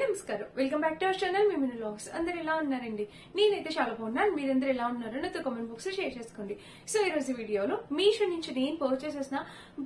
నమస్కారం welcome back to our channel Mimini vlogs. అందరు ఎలా ఉన్నారండి? నేనైతే చాలా బాగున్నాను. మీరందరూ ఎలా ఉన్నారో నాతో కామెంట్ బాక్స్ లో షేర్ చేసుకోండి. సో ఈ రోజు వీడియోలో మీషో నుంచి నేను పర్చేస్ చేసిన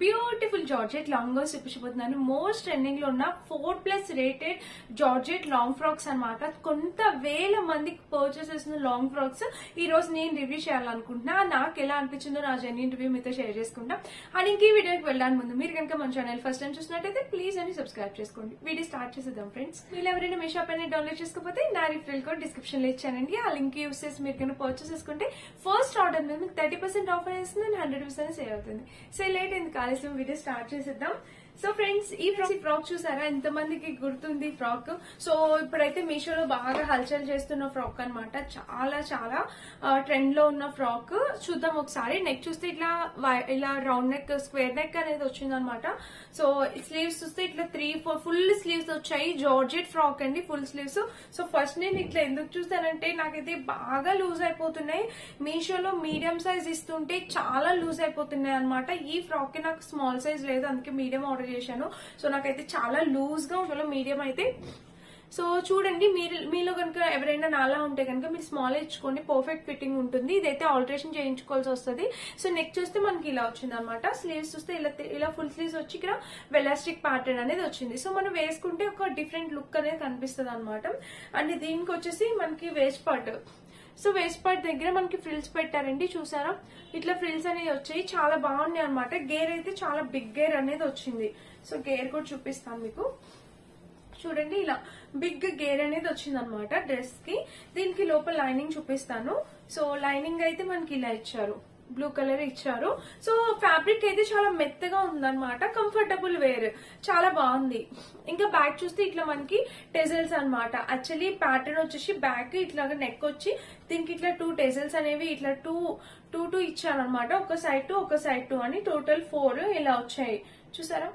బ్యూటిఫుల్ జార్జెట్ లాంగ్ గౌన్స్ చూపించబోతున్నాను. మోస్ట్ ట్రెండింగ్ లో ఉన్న 4+ రేటెడ్ జార్జెట్ లాంగ్ ఫ్రాక్స్ అన్నమాట. కొంత వేల మందికి పర్చేస్ చేసిన లాంగ్ ఫ్రాక్స్ ఈ రోజు నేను రివ్యూ చేయాలనుకుంటున్నా. నాకు ఎలా అనిపించిందో నా జెన్యూన్ రివ్యూ మీతో షేర్ చేసుకుంటా. అండ్ ఇంక ఈ వీడియోకి వెళ్ళడానికి ముందు మీరు కనుక మన ఛానల్ ఫస్ట్ టైం చూసినట్టయితే ప్లీజ్ అని సబ్స్క్రైబ్ చేసుకోండి. వీడియో స్టార్ట్ చేసేద్దాం ఫ్రెండ్స్. మీరు ఎవరైనా మీ షాప్ అనేది డౌన్లోడ్ చేసుకోకపోతే నా రిఫరల్ కోడ్ డిస్క్రిప్షన్ లో ఇచ్చానండి. ఆ లింక్ యూస్ చేసి మీరు కనుక పర్చేస్ చేసుకుంటే ఫస్ట్ ఆర్డర్ మీద మీకు 30% ఆఫర్ వస్తుంది అండ్ 100% సేవ్ అవుతుంది. సో లేట్ ఎందుకు ఆలస్యం, వీడియో స్టార్ట్ చేసేద్దాం. సో ఫ్రెండ్స్, ఈ ఫ్రాక్ చూసారా? ఎంత మందికి గుర్తుంది ఈ ఫ్రాక్? సో ఇప్పుడైతే మీషోలో బాగా హల్చల్ చేస్తున్న ఫ్రాక్ అన్నమాట. చాలా చాలా ట్రెండ్ లో ఉన్న ఫ్రాక్. చూద్దాం ఒకసారి. నెక్ చూస్తే ఇలా రౌండ్ నెక్, స్క్వేర్ నెక్ అనేది వచ్చింది అనమాట. సో స్లీవ్స్ చూస్తే ఇట్లా 3-4 ఫుల్ స్లీవ్స్ వచ్చాయి. జార్జెట్ ఫ్రాక్ అండి, ఫుల్ స్లీవ్స్. సో ఫస్ట్ నేను ఇట్లా ఎందుకు చూస్తానంటే నాకైతే బాగా లూజ్ అయిపోతున్నాయి. మీషోలో మీడియం సైజ్ ఇస్తుంటే చాలా లూజ్ అయిపోతున్నాయి అనమాట. ఈ ఫ్రాక్ కి నాకు స్మాల్ సైజ్ లేదు, అందుకే మీడియం ఆర్డర్ చేశాను. సో నాకైతే చాలా లూజ్ గా ఉంటుంది మీడియం అయితే. సో చూడండి, మీలో కనుక ఎవరైనా నాలా ఉంటే కనుక మీరు స్మాల్ ఇచ్చుకోండి, పర్ఫెక్ట్ ఫిట్టింగ్ ఉంటుంది. ఇదైతే ఆల్టరేషన్ చేయించుకోవాల్సి వస్తుంది. సో నెక్ చూస్తే మనకి ఇలా వచ్చింది అనమాట. స్లీవ్స్ చూస్తే ఇలా ఫుల్ స్లీవ్స్ వచ్చి ఇక్కడ వెలాస్టిక్ ప్యాటర్న్ అనేది వచ్చింది. సో మనం వేసుకుంటే ఒక డిఫరెంట్ లుక్ అనేది కనిపిస్తుంది అనమాట. అండ్ దీనికి వచ్చేసి మనకి waste part. So waste part దగ్గర మనకి ఫ్రిల్స్ పెట్టారండి, చూసారా? ఇట్లా ఫ్రిల్స్ అనేవి వచ్చాయి, చాలా బాగున్నాయి అనమాట. గేర్ అయితే చాలా బిగ్ గేర్ అనేది వచ్చింది. సో గేర్ కూడా చూపిస్తాను మీకు. చూడండి, ఇలా బిగ్ గేర్ అనేది వచ్చింది అనమాట డ్రెస్ కి. దీనికి లోపల లైనింగ్ చూపిస్తాను. సో లైనింగ్ అయితే మనకి ఇలా ఇచ్చారు, బ్లూ కలర్ ఇచ్చారు. సో ఫ్యాబ్రిక్ అయితే చాలా మెత్తగా ఉందన్నమాట. కంఫర్టబుల్ వేర్, చాలా బాగుంది. ఇంకా బ్యాక్ చూస్తే ఇట్లా మనకి టెజల్స్ అన్నమాట. యాక్చువల్లీ ప్యాటర్న్ వచ్చేసి బ్యాక్ ఇట్లాగా నెక్ వచ్చి దీనికి ఇట్లా 2 టెజల్స్ అనేవి ఇట్లా టూ ఇచ్చారనమాట. ఒక సైడ్ 2 ఒక సైడ్ 2 అని టోటల్ 4 ఇలా వచ్చాయి, చూసారా?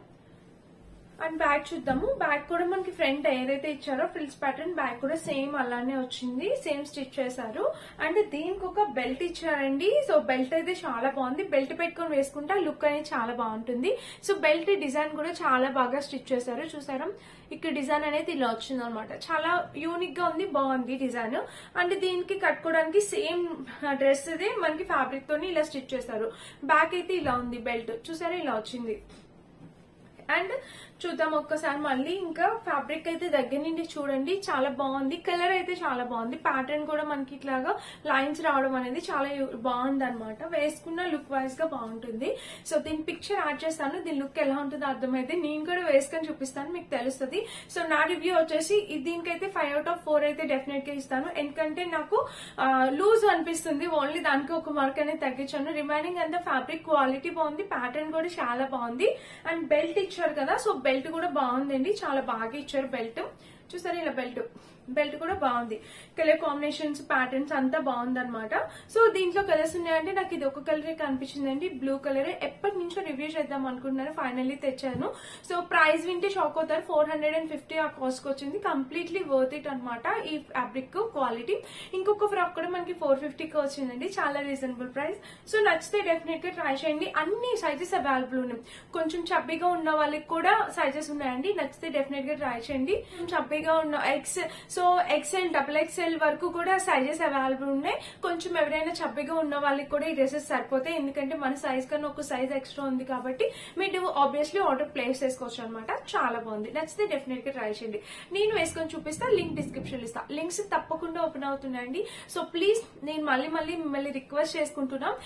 అండ్ బ్యాక్ చూద్దాము. బ్యాక్ కూడా మనకి ఫ్రంట్ ఏదైతే ఇచ్చారో ఫ్రిల్స్ ప్యాటర్న్, బ్యాక్ కూడా సేమ్ అలానే వచ్చింది, సేమ్ స్టిచ్ చేశారు. అండ్ దీనికి ఒక బెల్ట్ ఇచ్చారండి. సో బెల్ట్ అయితే చాలా బాగుంది. బెల్ట్ పెట్టుకొని వేసుకుంటే లుక్ అనేది చాలా బాగుంటుంది. సో బెల్ట్ డిజైన్ కూడా చాలా బాగా స్టిచ్ చేశారు, చూసారా? ఇక్కడ డిజైన్ అనేది ఇలా వచ్చింది అనమాట. చాలా యూనిక్ గా ఉంది, బాగుంది డిజైన్. అండ్ దీనికి కట్టుకోవడానికి సేమ్ డ్రెస్ ఇది మనకి ఫ్యాబ్రిక్ తోని ఇలా స్టిచ్ చేశారు. బ్యాక్ అయితే ఇలా ఉంది, బెల్ట్ చూసారా ఇలా వచ్చింది. అండ్ చూద్దాం ఒక్కసారి మళ్ళీ. ఇంకా ఫ్యాబ్రిక్ అయితే దగ్గర నుండి చూడండి, చాలా బాగుంది. కలర్ అయితే చాలా బాగుంది. ప్యాటర్న్ కూడా మనకి ఇట్లాగా లైన్స్ రావడం అనేది చాలా బాగుంది అనమాట. వేసుకున్న లుక్ వైజ్ గా బాగుంటుంది. సో దీని పిక్చర్ యాడ్ చేస్తాను, దీని లుక్ ఎలా ఉంటుందో అర్థమైతే నేను కూడా వేసుకొని చూపిస్తాను, మీకు తెలుస్తుంది. సో నా రివ్యూ వచ్చేసి దీనికైతే 5/4 అయితే డెఫినెట్ గా ఇస్తాను. ఎందుకంటే నాకు లూజ్ అనిపిస్తుంది, ఓన్లీ దానికి ఒక మార్క్ అనేది తగ్గించాను. రిమైనింగ్ అంతా ఫ్యాబ్రిక్ క్వాలిటీ బాగుంది, ప్యాటర్న్ కూడా చాలా బాగుంది. అండ్ బెల్ట్ ఇచ్చారు కదా, సో బెల్ట్ కూడా బాగుందండి, చాలా బాగా ఇచ్చారు బెల్ట్. చూసారా ఇలా బెల్ట్ కూడా బాగుంది. కలర్ కాంబినేషన్స్, ప్యాటర్న్స్ అంతా బాగుంది అనమాట. సో దీంట్లో కలర్స్ ఉన్నాయంటే నాకు ఇది ఒక కలరే కనిపించిందండి, బ్లూ కలర్. ఎప్పటి నుంచో రివ్యూ చేద్దాం అనుకుంటున్నాను, ఫైనల్లీ తెచ్చాను. సో ప్రైస్ వింటే షాక్ అవుతారు. 450 ఆ కాస్ట్ కి వచ్చింది. కంప్లీట్లీ వర్త్ ఇట్ అనమాట ఈ ఫ్యాబ్రిక్ క్వాలిటీ. ఇంకొక ఫ్రాక్ కూడా మనకి 450కి వచ్చిందండి, చాలా రీజనబుల్ ప్రైస్. సో నచ్చితే డెఫినెట్ గా ట్రై చేయండి. అన్ని సైజెస్ అవైలబుల్ ఉన్నాయి. కొంచెం చబ్బీగా ఉన్న వాళ్ళకి కూడా సైజెస్ ఉన్నాయండి, నచ్చితే డెఫినెట్ గా ట్రై చేయండి. చబ్బీగా ఉన్న సో XL, XXL వరకు కూడా సైజెస్ అవైలబుల్ ఉన్నాయి. కొంచెం ఎవరైనా చబ్బిగా ఉన్న వాళ్ళకి కూడా ఈ డ్రెస్సెస్ సరిపోతాయి, ఎందుకంటే మన సైజ్ కన్నా ఒక సైజ్ ఎక్స్ట్రా ఉంది కాబట్టి మీరు ఆబ్వియస్లీ ఆర్డర్ ప్లేస్ చేసుకోవచ్చు అనమాట. చాలా బాగుంది, నచ్చితే డెఫినెట్ గా ట్రై చేయండి. నేను వేసుకొని చూపిస్తా, లింక్ డిస్క్రిప్షన్ ఇస్తా. లింక్స్ తప్పకుండా ఓపెన్ అవుతున్నాయండి. సో ప్లీజ్ నేను మళ్ళీ మిమ్మల్ని రిక్వెస్ట్ చేసుకుంటున్నాం,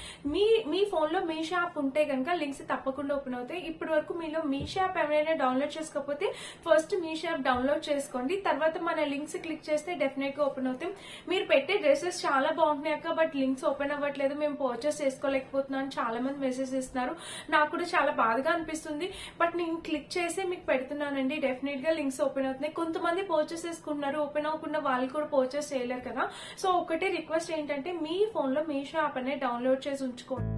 మీ ఫోన్ లో మీ షాప్ ఉంటే కనుక లింక్స్ తప్పకుండా ఓపెన్ అవుతాయి. ఇప్పటి వరకు మీలో మీ షాప్ ఎవరైనా డౌన్లోడ్ చేసుకోకపోతే ఫస్ట్ మీ షాప్ డౌన్లోడ్ చేసుకోండి, తర్వాత మన లింక్స్ క్లిక్ చేస్తే డెఫినెట్ గా ఓపెన్ అవుతాయి. మీరు పెట్టే డ్రెస్సెస్ చాలా బాగుంటున్నాయి అక్క, బట్ లింక్స్ ఓపెన్ అవ్వట్లేదు, మేము పర్చేస్ చేసుకోలేకపోతున్నాం చాలా మంది మెసేజ్ ఇస్తున్నారు. నాకు కూడా చాలా బాధగా అనిపిస్తుంది, బట్ నేను క్లిక్ చేసి మీకు పెడుతున్నానండి. డెఫినెట్ గా లింక్స్ ఓపెన్ అవుతున్నాయి. కొంతమంది పర్చేస్ చేసుకున్నారు, ఓపెన్ అవ్వకుండా వాళ్ళు కూడా పర్చేస్ చేయలేరు కదా. సో ఒకటే రిక్వెస్ట్ ఏంటంటే మీ ఫోన్ లో మీ షాప్ అనేది డౌన్లోడ్ చేసి ఉంచుకోండి.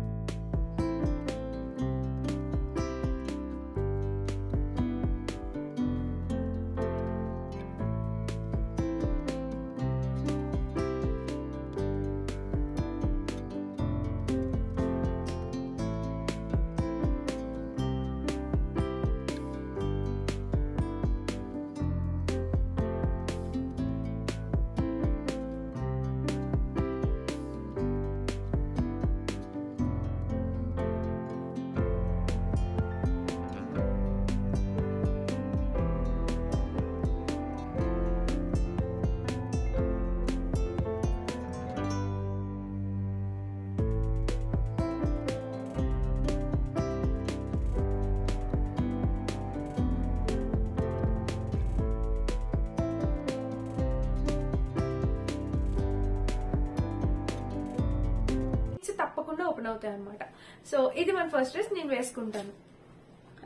ఓపెన్ అవుతాయి అనమాట. సో ఇది మన ఫస్ట్ డ్రెస్, నేను వేసుకుంటాను.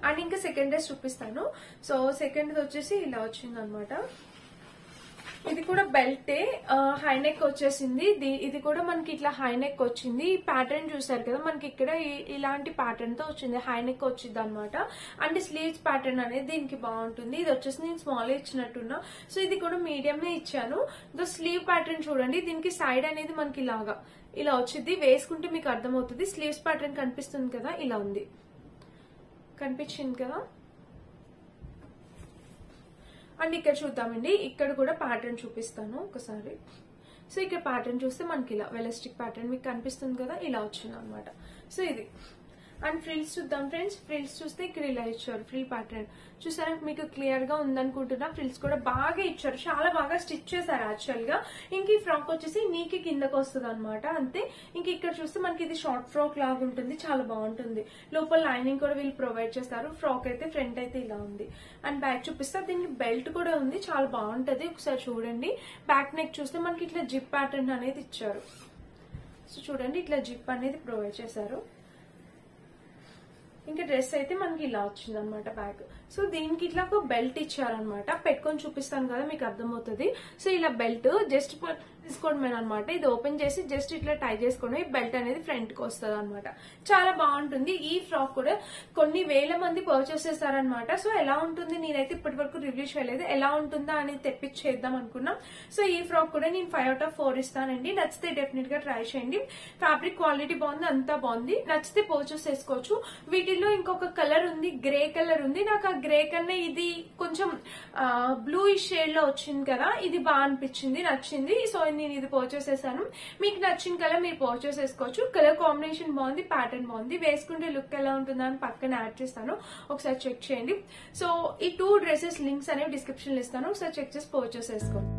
అండ్ ఇంకా సెకండ్ డ్రెస్ చూపిస్తాను. సో సెకండ్ వచ్చేసి ఇలా వచ్చింది అనమాట. ఇది కూడా బెల్టే, హై నెక్ వచ్చేసింది. ఇది కూడా మనకి ఇట్లా హై నెక్ వచ్చింది. ఈ ప్యాటర్న్ చూసారు కదా, మనకి ఇక్కడ ఇలాంటి ప్యాటర్న్ తో వచ్చింది, హై నెక్ వచ్చింది అనమాట. అండ్ స్లీవ్స్ ప్యాటర్న్ అనేది దీనికి బాగుంటుంది. ఇది వచ్చేసి నేను స్మాల్ ఇచ్చినట్టున్నా, సో ఇది కూడా మీడియం ఇచ్చాను. స్లీవ్ ప్యాటర్న్ చూడండి, దీనికి సైడ్ అనేది మనకి ఇలా వచ్చింది. వేసుకుంటే మీకు అర్థమవుతుంది. స్లీవ్స్ ప్యాటర్న్ కనిపిస్తుంది కదా, ఇలా ఉంది, కనిపించింది కదా. అండ్ ఇక్కడ చూద్దామండి, ఇక్కడ కూడా ప్యాటర్న్ చూపిస్తాను ఒకసారి. సో ఇక్కడ ప్యాటర్న్ చూస్తే మనకి ఇలా వెలస్టిక్ ప్యాటర్న్ మీకు కనిపిస్తుంది కదా, ఇలా వచ్చింది అనమాట. సో ఇది. అండ్ ఫ్రిల్స్ చూద్దాం ఫ్రెండ్స్. ఫ్రిల్స్ చూస్తే ఇక్కడ ఇలా ఇచ్చారు, ఫ్రిల్ ప్యాటర్న్ చూసారా, మీకు క్లియర్ గా ఉందనుకుంటున్నా. ఫ్రిల్స్ కూడా బాగా ఇచ్చారు, చాలా బాగా స్టిచ్ చేశారు యాక్చువల్ గా. ఇంక ఈ ఫ్రాక్ వచ్చేసి నీకి కిందకు వస్తుంది అనమాట, అంతే. ఇంక ఇక్కడ చూస్తే మనకి ఇది షార్ట్ ఫ్రాక్ లాగా ఉంటుంది, చాలా బాగుంటుంది. లోపల లైనింగ్ కూడా వీళ్ళు ప్రొవైడ్ చేస్తారు. ఫ్రాక్ అయితే ఫ్రంట్ అయితే ఇలా ఉంది. అండ్ బ్యాక్ చూపిస్తే దీనికి బెల్ట్ కూడా ఉంది, చాలా బాగుంటది, ఒకసారి చూడండి. బ్యాక్ నెక్ చూస్తే మనకి ఇట్లా జిప్ ప్యాటర్న్ అనేది ఇచ్చారు. సో చూడండి, ఇట్లా జిప్ అనేది ప్రొవైడ్ చేశారు. ఇంకా డ్రెస్ అయితే మనకి ఇలా వచ్చింది అనమాట బ్యాగ్. సో దీనికి ఇట్లా ఒక బెల్ట్ ఇచ్చారనమాట, పెట్టుకొని చూపిస్తాను కదా మీకు అర్థమవుతుంది. సో ఇలా బెల్ట్ జస్ట్ తీసుకోవడమే అనమాట. ఇది ఓపెన్ చేసి జస్ట్ ఇట్లా టై చేసుకోవడం, ఈ బెల్ట్ అనేది ఫ్రంట్ కి వస్తుంది అనమాట. చాలా బాగుంటుంది. ఈ ఫ్రాక్ కూడా కొన్ని వేల మంది పర్చేస్ చేస్తారనమాట. సో ఎలా ఉంటుంది, నేనైతే ఇప్పటి వరకు రివ్యూ చేయలేదు, ఎలా ఉంటుందా అనేది తెప్పించేద్దాం అనుకున్నాం. సో ఈ ఫ్రాక్ కూడా నేను 5/4 ఇస్తానండి. నచ్చితే డెఫినెట్ గా ట్రై చేయండి. ఫ్యాబ్రిక్ క్వాలిటీ బాగుంది, అంతా బాగుంది. నచ్చితే పర్చేస్ చేసుకోవచ్చు. వీటిల్లో ఇంకొక కలర్ ఉంది, గ్రే కలర్ ఉంది. నాకు ఆ గ్రే కన్నా ఇది కొంచెం బ్లూ షేడ్ లో వచ్చింది కదా, ఇది బాగా అనిపించింది, నచ్చింది. సో నేను ఇది పర్చేస్ చేశాను. మీకు నచ్చిన కలర్ మీరు పర్చేస్ చేసుకోవచ్చు. కలర్ కాంబినేషన్ బాగుంది, ప్యాటర్న్ బాగుంది. వేసుకుంటే లుక్ ఎలా ఉంటుందో అని పక్కన యాడ్ చేస్తాను, ఒకసారి చెక్ చేయండి. సో ఈ 2 డ్రెస్సెస్ లింక్స్ అనేవి డిస్క్రిప్షన్ లో ఇస్తాను, ఒకసారి చెక్ చేసి పర్చేస్ చేసుకోండి.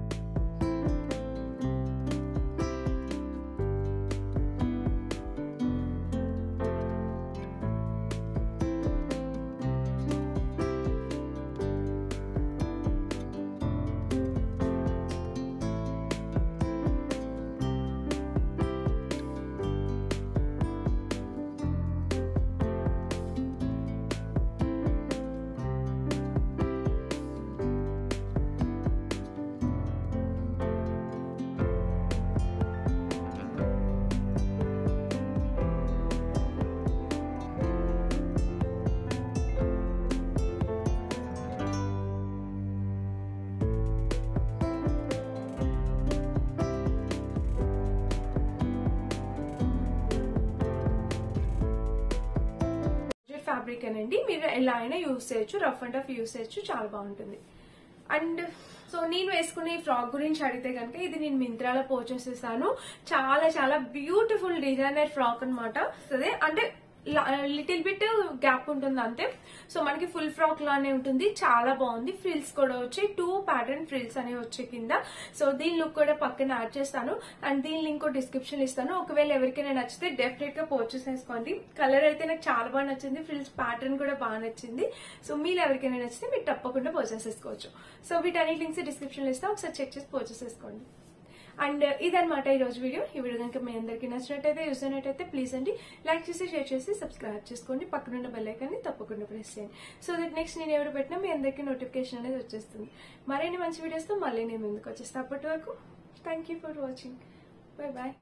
ఫ్యాబ్రిక్ అనండి, మీరు ఎలా అయినా యూజ్ చేయొచ్చు, రఫ్ అండ్ టఫ్ యూజ్ చేయొచ్చు, చాలా బాగుంటుంది. అండ్ సో నేను వేసుకునే ఈ ఫ్రాక్ గురించి అడిగితే కనుక ఇది నేను మింత్రాలో పర్చేస్ చేశాను. చాలా చాలా బ్యూటిఫుల్ డిజైనర్ ఫ్రాక్ అనమాట. అదే అంటే లిటిల్ బిట్ గ్యాప్ ఉంటుంది అంతే. సో మనకి ఫుల్ ఫ్రాక్ లానే ఉంటుంది, చాలా బాగుంది. ఫ్రిల్స్ కూడా వచ్చాయి, 2 ప్యాటర్న్ ఫ్రిల్స్ అనేవి వచ్చాయి కింద. సో దీని లుక్ కూడా పక్కన యాడ్ చేస్తాను, అండ్ దీని లింక్ డిస్క్రిప్షన్ ఇస్తాను. ఒకవేళ ఎవరికైనా నచ్చితే డెఫినెట్ గా పర్చేస్ చేసుకోండి. కలర్ అయితే నాకు చాలా బాగా నచ్చింది, ఫ్రిల్స్ ప్యాటర్న్ కూడా బాగా నచ్చింది. సో మీరు ఎవరికైనా నచ్చితే మీరు తప్పకుండా పర్చేస్ చేసుకోవచ్చు. సో వీటన్నిటి లింక్స్ డిస్క్రిప్షన్ లో ఇస్తాను, ఒకసారి చెక్ చేసి పర్చేస్ చేసుకోండి. అండ్ ఇదనమాట ఈ రోజు వీడియో. ఈ వీడియో కనుక మీ అందరికీ నచ్చినట్టయితే, యూజ్ అయినట్టయితే ప్లీజ్ అండి లైక్ చేసి, షేర్ చేసి, సబ్స్క్రైబ్ చేసుకోండి. పక్కనున్న బెల్ ఐకాన్ ని తప్పకుండా ప్రెస్ చేయండి. సో దట్ నెక్స్ట్ నేను ఎవరు పెట్టినా మీ అందరికీ నోటిఫికేషన్ అనేది వచ్చేస్తుంది. మరిన్ని మంచి వీడియోస్ తో మళ్ళీ నేను ముందుకు వచ్చేస్తాను. అప్పటి వరకు thank you for watching. Bye bye.